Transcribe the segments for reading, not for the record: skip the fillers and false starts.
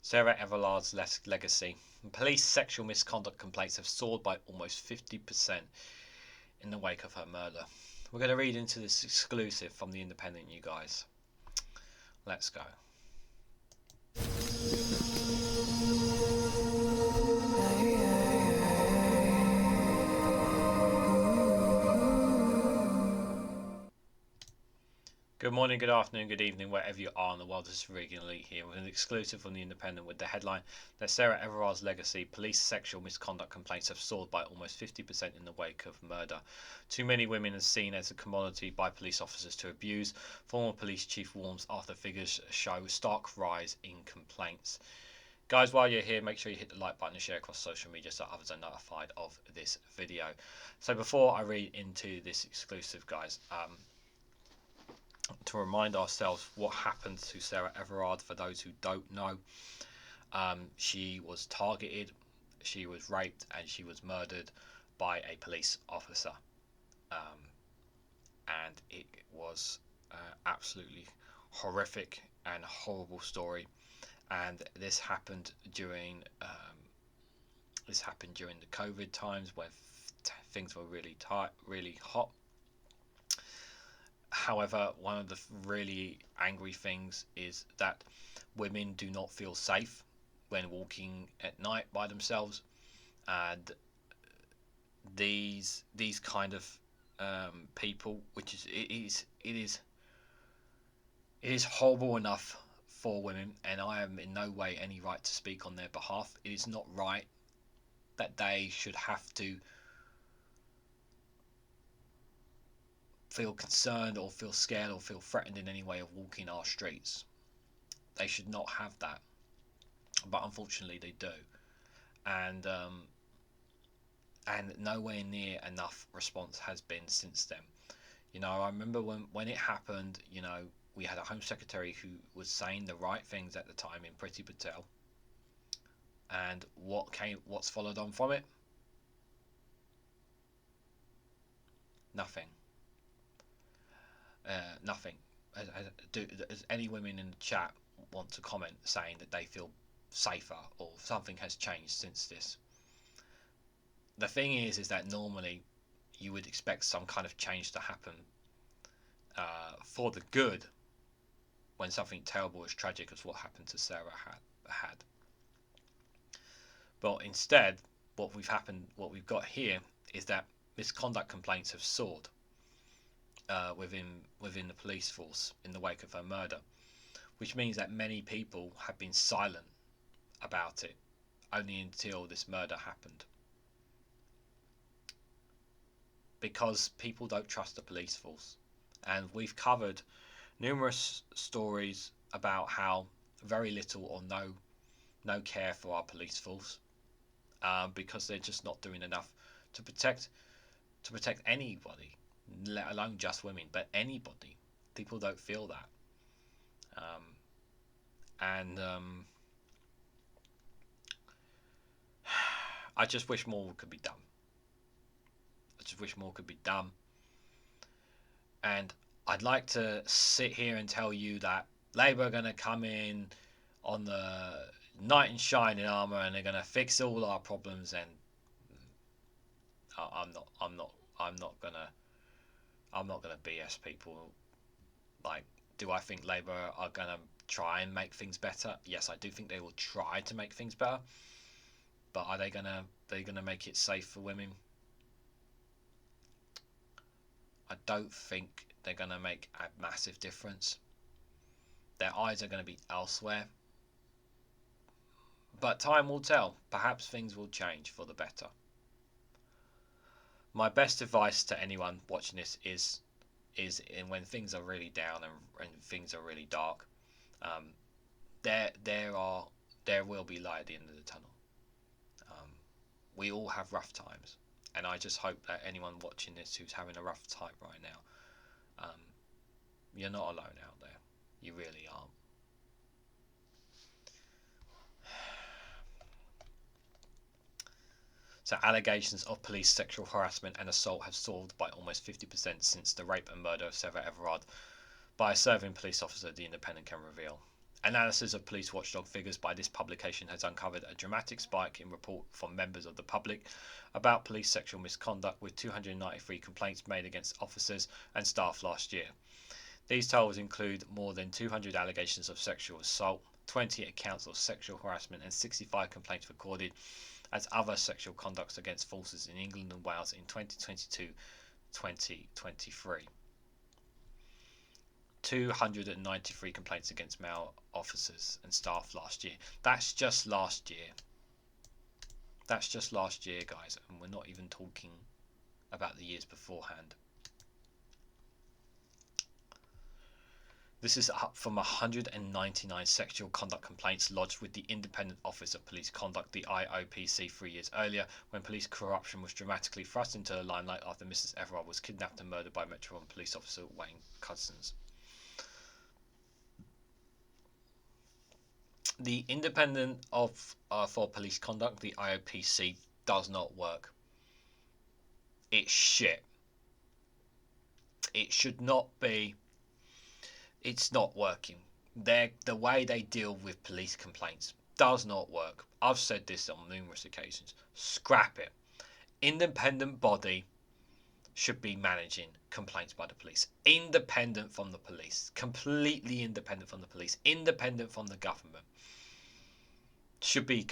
Sarah Everard's legacy. Police sexual misconduct complaints have soared by almost 50% in the wake of her murder. We're going to read into this exclusive from The Independent, you guys. Let's go. Good morning, good afternoon, good evening, wherever you are in the world. This is Reganelite here with an exclusive from The Independent with the headline that Sarah Everard's legacy. Police sexual misconduct complaints have soared by almost 50% in the wake of murder. Too many women are seen as a commodity by police officers to abuse. Former police chief warns after figures show stark rise in complaints. Guys, while you're here, make sure you hit the like button and share across social media so others are notified of this video. So before I read into this exclusive, guys, to remind ourselves what happened to Sarah Everard, for those who don't know, she was targeted, she was raped, and she was murdered by a police officer. And it was absolutely horrific and horrible story. And this happened during the COVID times where things were really tight, really hot. However, one of the really angry things is that women do not feel safe when walking at night by themselves, and these kind of people, which is it is horrible enough for women, and I am in no way any right to speak on their behalf. It is not right that they should have to feel concerned or feel scared or feel threatened in any way of walking our streets. They should not have that, but unfortunately they do, and nowhere near enough response has been since then. You know, I remember when it happened, you know, we had a Home Secretary who was saying the right things at the time in Priti Patel, and what's followed on from it? Nothing. Nothing. Does any women in the chat want to comment saying that they feel safer or something has changed since this? The thing is that normally you would expect some kind of change to happen for the good when something terrible as tragic as what happened to Sarah had. But instead, what we've got here is that misconduct complaints have soared within the police force in the wake of her murder, which means that many people have been silent about it only until this murder happened, because people don't trust the police force. And we've covered numerous stories about how very little or no care for our police force, because they're just not doing enough to protect anybody, let alone just women, but anybody. People don't feel that, and I just wish more could be done. And I'd like to sit here and tell you that Labour are going to come in on the knight in shining armour and they're going to fix all our problems, and I'm not gonna BS people. Like, do I think Labour are gonna try and make things better? Yes, I do think they will try to make things better, but are they gonna make it safe for women? I don't think they're gonna make a massive difference. Their eyes are gonna be elsewhere, but time will tell. Perhaps things will change for the better. My best advice to anyone watching this is in when things are really down and things are really dark, there will be light at the end of the tunnel. We all have rough times, and I just hope that anyone watching this who's having a rough time right now, you're not alone out there. You really aren't. So allegations of police sexual harassment and assault have soared by almost 50% since the rape and murder of Sarah Everard by a serving police officer, The Independent can reveal. Analysis of police watchdog figures by this publication has uncovered a dramatic spike in report from members of the public about police sexual misconduct, with 293 complaints made against officers and staff last year. These totals include more than 200 allegations of sexual assault, 20 accounts of sexual harassment, and 65 complaints recorded as other sexual conducts against forces in England and Wales in 2022-2023. 293 complaints against male officers and staff last year. That's just last year. That's just last year, guys, and we're not even talking about the years beforehand. This is up from 199 sexual conduct complaints lodged with the Independent Office of Police Conduct, the IOPC, 3 years earlier, when police corruption was dramatically thrust into the limelight after Ms Everard was kidnapped and murdered by Metropolitan Police officer Wayne Couzens. The Independent for Police Conduct, the IOPC, does not work. It's shit. It should not be. It's not working. The way they deal with police complaints does not work. I've said this on numerous occasions. Scrap it. Independent body should be managing complaints by the police. Independent from the police. Completely independent from the police. Independent from the government. Should be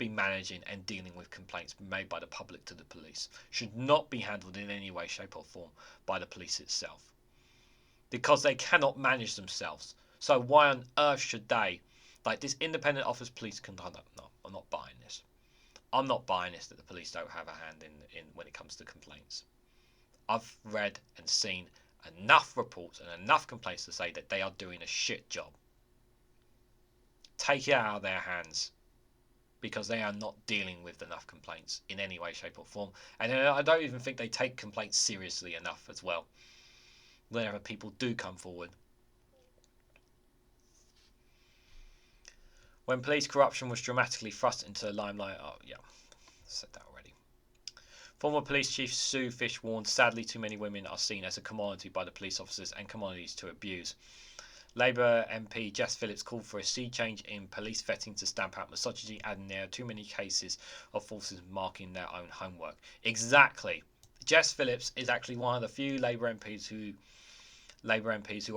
managing and dealing with complaints made by the public to the police. Should not be handled in any way, shape or form by the police itself. Because they cannot manage themselves. So why on earth should they, like this Independent Office of Police Conduct? No, I'm not buying this. I'm not buying this that the police don't have a hand in when it comes to complaints. I've read and seen enough reports and enough complaints to say that they are doing a shit job. Take it out of their hands, because they are not dealing with enough complaints in any way, shape or form. And I don't even think they take complaints seriously enough as well. Whenever people do come forward. When police corruption was dramatically thrust into the limelight, I said that already. Former police chief Sue Fish warned, sadly too many women are seen as a commodity by the police officers and commodities to abuse. Labour MP Jess Phillips called for a sea change in police vetting to stamp out misogyny, adding there are too many cases of forces marking their own homework. Exactly. Jess Phillips is actually one of the few Labour MPs who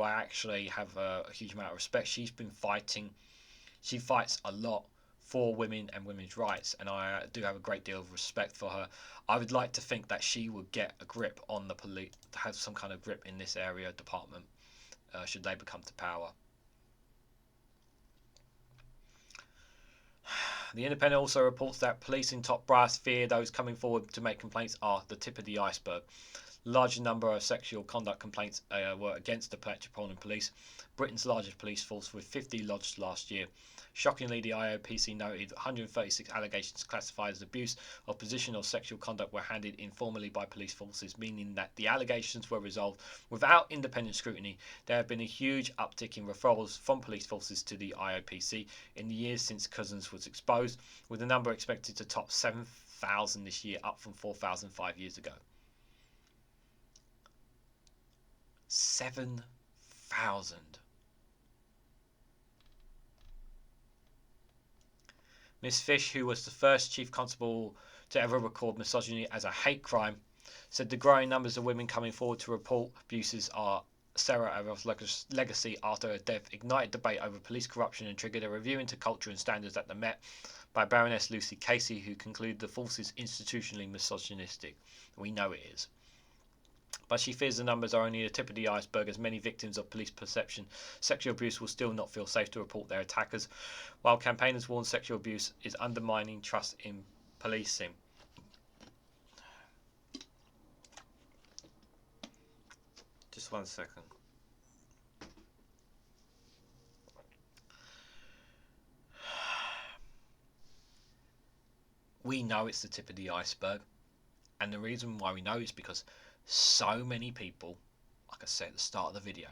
I actually have a huge amount of respect. She's been fighting. She fights a lot for women and women's rights, and I do have a great deal of respect for her. I would like to think that she would get a grip on the police, have some kind of grip in this area department, should Labour come to power. The Independent also reports that police in top brass fear those coming forward to make complaints are the tip of the iceberg. Large number of sexual conduct complaints were against the Metropolitan Police, Britain's largest police force, with 50 lodged last year. Shockingly, the IOPC noted 136 allegations classified as abuse of position or sexual conduct were handed informally by police forces, meaning that the allegations were resolved without independent scrutiny. There have been a huge uptick in referrals from police forces to the IOPC in the years since Couzens was exposed, with the number expected to top 7,000 this year, up from 4,000 5 years ago. 7,000. Ms Fish, who was the first chief constable to ever record misogyny as a hate crime, said the growing numbers of women coming forward to report abuses are Sarah Everard's legacy after her death ignited debate over police corruption and triggered a review into culture and standards at the Met by Baroness Lucy Casey, who concluded the force is institutionally misogynistic. We know it is. But she fears the numbers are only the tip of the iceberg, as many victims of police perception sexual abuse will still not feel safe to report their attackers, while campaigners warn sexual abuse is undermining trust in policing. Just 1 second. We know it's the tip of the iceberg, and the reason why we know is because so many people, like I said at the start of the video,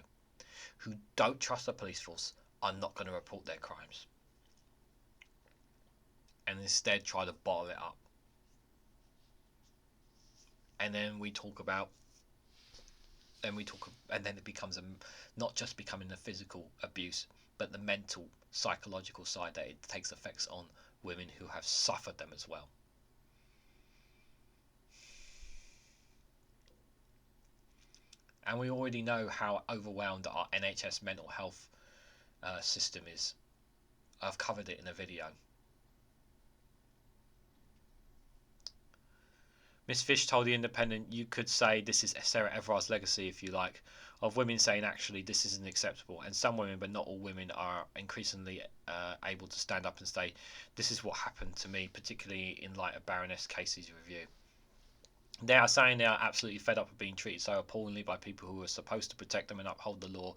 who don't trust the police force are not going to report their crimes, and instead try to bottle it up. And then and then it becomes not just becoming a physical abuse, but the mental, psychological side that it takes effects on women who have suffered them as well. And we already know how overwhelmed our NHS mental health system is. I've covered it in a video. Miss Fish told The Independent, "You could say this is Sarah Everard's legacy, if you like, of women saying actually this isn't acceptable, and some women, but not all women, are increasingly able to stand up and say this is what happened to me, particularly in light of Baroness Casey's review. They are saying they are absolutely fed up of being treated so appallingly by people who are supposed to protect them and uphold the law,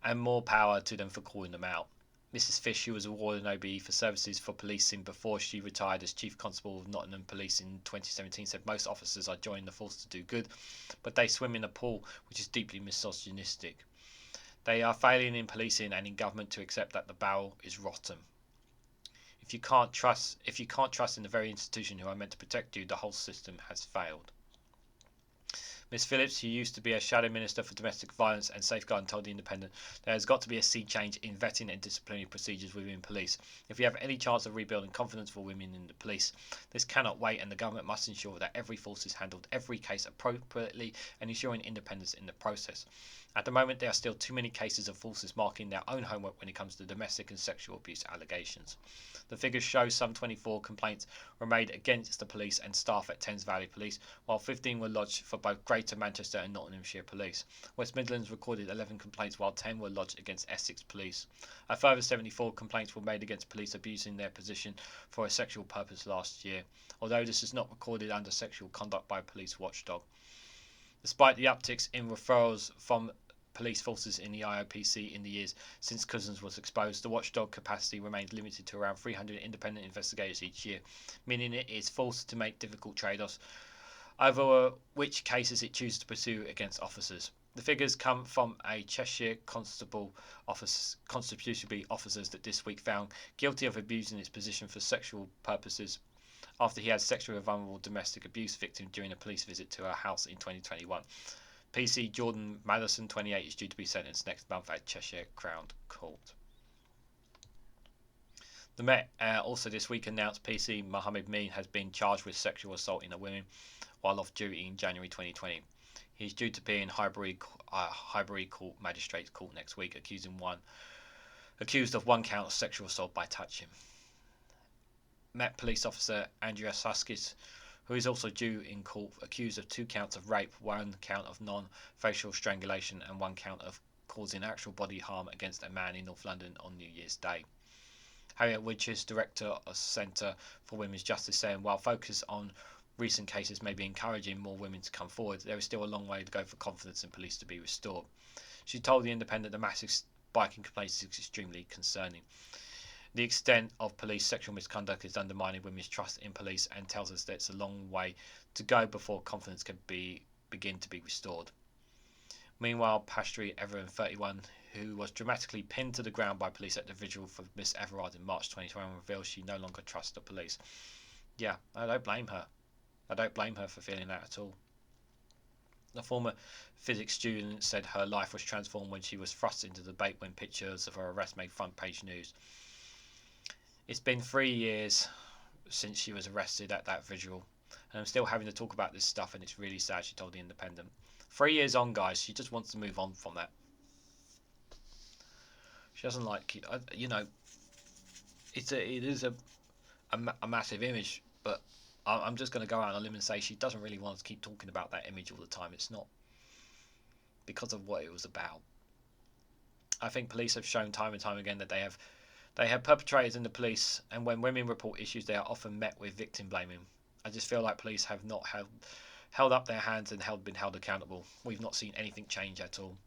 and more power to them for calling them out." Mrs Fish, who was awarded an OBE for services for policing before she retired as Chief Constable of Nottingham Police in 2017, said most officers are joining the force to do good, but they swim in a pool which is deeply misogynistic. They are failing in policing and in government to accept that the barrel is rotten. If you can't trust in the very institution who are meant to protect you, the whole system has failed. Ms Phillips, who used to be a shadow minister for domestic violence and safeguarding, told The Independent, "There has got to be a sea change in vetting and disciplinary procedures within police. If we have any chance of rebuilding confidence for women in the police, this cannot wait, and the government must ensure that every force is handled every case appropriately and ensuring independence in the process. At the moment, there are still too many cases of forces marking their own homework when it comes to domestic and sexual abuse allegations." The figures show some 24 complaints were made against the police and staff at Thames Valley Police, while 15 were lodged for both Greater Manchester and Nottinghamshire Police. West Midlands recorded 11 complaints, while 10 were lodged against Essex Police. A further 74 complaints were made against police abusing their position for a sexual purpose last year, although this is not recorded under sexual conduct by a police watchdog. Despite the upticks in referrals from police forces in the IOPC in the years since Couzens was exposed, the watchdog capacity remains limited to around 300 independent investigators each year, meaning it is forced to make difficult trade-offs over which cases it chooses to pursue against officers. The figures come from a Cheshire constabulary officers that this week found guilty of abusing his position for sexual purposes after he had sexually vulnerable domestic abuse victim during a police visit to her house in 2021. PC Jordan Madison, 28, is due to be sentenced next month at Cheshire Crown Court. The Met also this week announced PC Mohammed Mean has been charged with sexual assault in a woman while off duty in January 2020. He is due to be in Highbury Court Magistrates Court next week, accused of one count of sexual assault by touching. Met Police Officer Andreas Huskis, who is also due in court, accused of 2 counts of rape, 1 count of non-facial strangulation and 1 count of causing actual bodily harm against a man in North London on New Year's Day. Harriet Witches, Director of Centre for Women's Justice, saying while focus on recent cases may be encouraging more women to come forward, there is still a long way to go for confidence in police to be restored. She told The Independent the massive spike in complaints is extremely concerning. The extent of police sexual misconduct is undermining women's trust in police and tells us that it's a long way to go before confidence can begin to be restored. Meanwhile, Sarah Everard, 31, who was dramatically pinned to the ground by police at the vigil for Ms Everard in March 2021, reveals she no longer trusts the police. Yeah, I don't blame her. I don't blame her for feeling that at all. The former physics student said her life was transformed when she was thrust into debate when pictures of her arrest made front page news. It's been 3 years since she was arrested at that vigil, and I'm still having to talk about this stuff, and it's really sad, she told The Independent. 3 years on, guys, she just wants to move on from that. She doesn't like, it is a massive image, but I'm just going to go out on a limb and say she doesn't really want to keep talking about that image all the time. It's not because of what it was about. I think police have shown time and time again that they have perpetrators in the police, and when women report issues, they are often met with victim blaming. I just feel like police have not held up their hands and been held accountable. We've not seen anything change at all.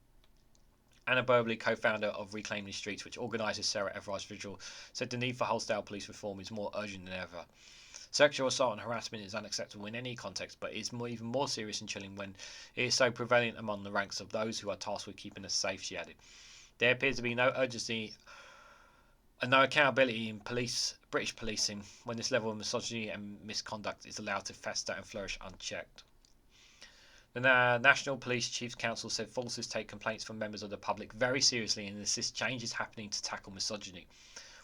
Anna Burbley, co-founder of Reclaim the Streets, which organises Sarah Everard's vigil, said the need for wholesale police reform is more urgent than ever. Sexual assault and harassment is unacceptable in any context, but is even more serious and chilling when it is so prevalent among the ranks of those who are tasked with keeping us safe, she added. There appears to be no urgency and no accountability in British policing when this level of misogyny and misconduct is allowed to fester and flourish unchecked. The National Police Chiefs Council said forces take complaints from members of the public very seriously and insist changes happening to tackle misogyny.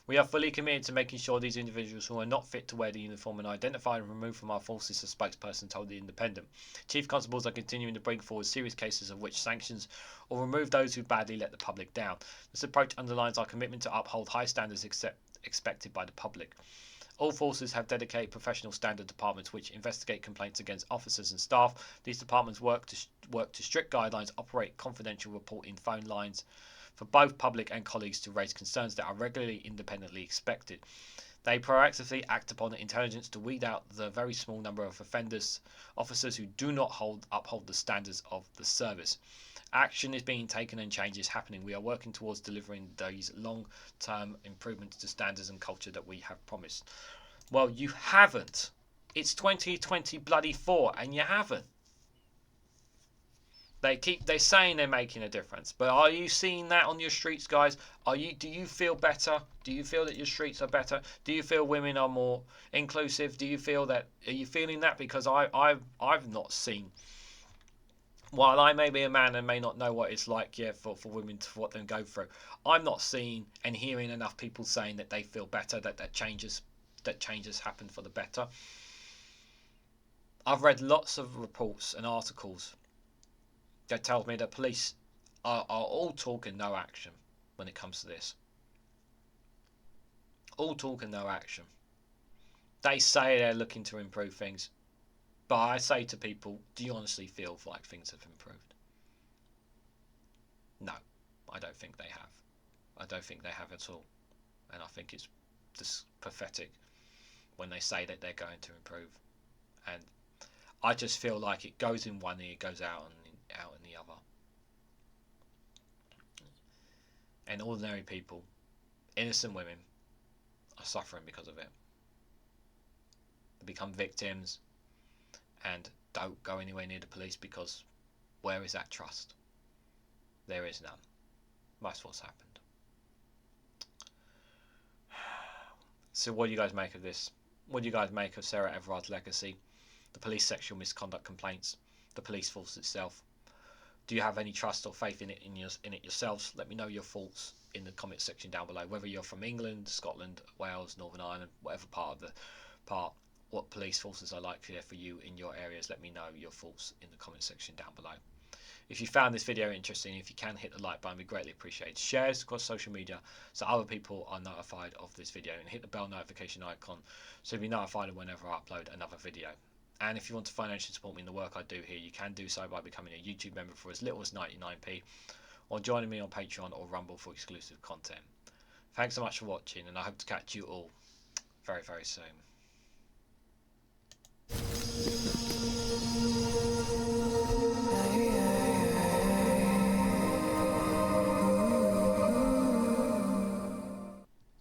We are fully committed to making sure these individuals who are not fit to wear the uniform are identified and removed from our forces, a spokesperson told The Independent. Chief constables are continuing to bring forward serious cases of which sanctions or remove those who badly let the public down. This approach underlines our commitment to uphold high standards expected by the public. All forces have dedicated professional standard departments which investigate complaints against officers and staff. These departments work to strict guidelines, operate confidential reporting phone lines for both public and colleagues to raise concerns that are regularly independently expected. They proactively act upon intelligence to weed out the very small number of officers who do not uphold the standards of the service. Action is being taken and change is happening. We are working towards delivering these long-term improvements to standards and culture that we have promised. Well, you haven't. It's 2024 and you haven't. They're saying they're making a difference, but are you seeing that on your streets, guys? Do you feel better? Do you feel that your streets are better? Do you feel women are more inclusive? Are you feeling that? Because I've not seen. While I may be a man and may not know what it's like, for women to what they go through, I'm not seeing and hearing enough people saying that they feel better, that changes happen for the better. I've read lots of reports and articles that tells me that police are all talk and no action when it comes to this. All talk and no action. They say they're looking to improve things, but I say to people, do you honestly feel like things have improved? No, I don't think they have. I don't think they have at all. And I think it's just pathetic when they say that they're going to improve. And I just feel like it goes in one ear, it goes out in the other. And ordinary people, innocent women, are suffering because of it. They become victims and don't go anywhere near the police because where is that trust? There is none. That's what's happened. So what do you guys make of this? What do you guys make of Sarah Everard's legacy? The police sexual misconduct complaints? The police force itself? Do you have any trust or faith in it yourselves? Let me know your thoughts in the comment section down below. Whether you're from England, Scotland, Wales, Northern Ireland, whatever what police forces are like for you in your areas, let me know your thoughts in the comment section down below. If you found this video interesting, if you can hit the like button, we greatly appreciate it. Share this across social media so other people are notified of this video, and hit the bell notification icon so you'll be notified whenever I upload another video. And if you want to financially support me in the work I do here, you can do so by becoming a YouTube member for as little as 99p, or joining me on Patreon or Rumble for exclusive content. Thanks so much for watching, and I hope to catch you all very, very soon.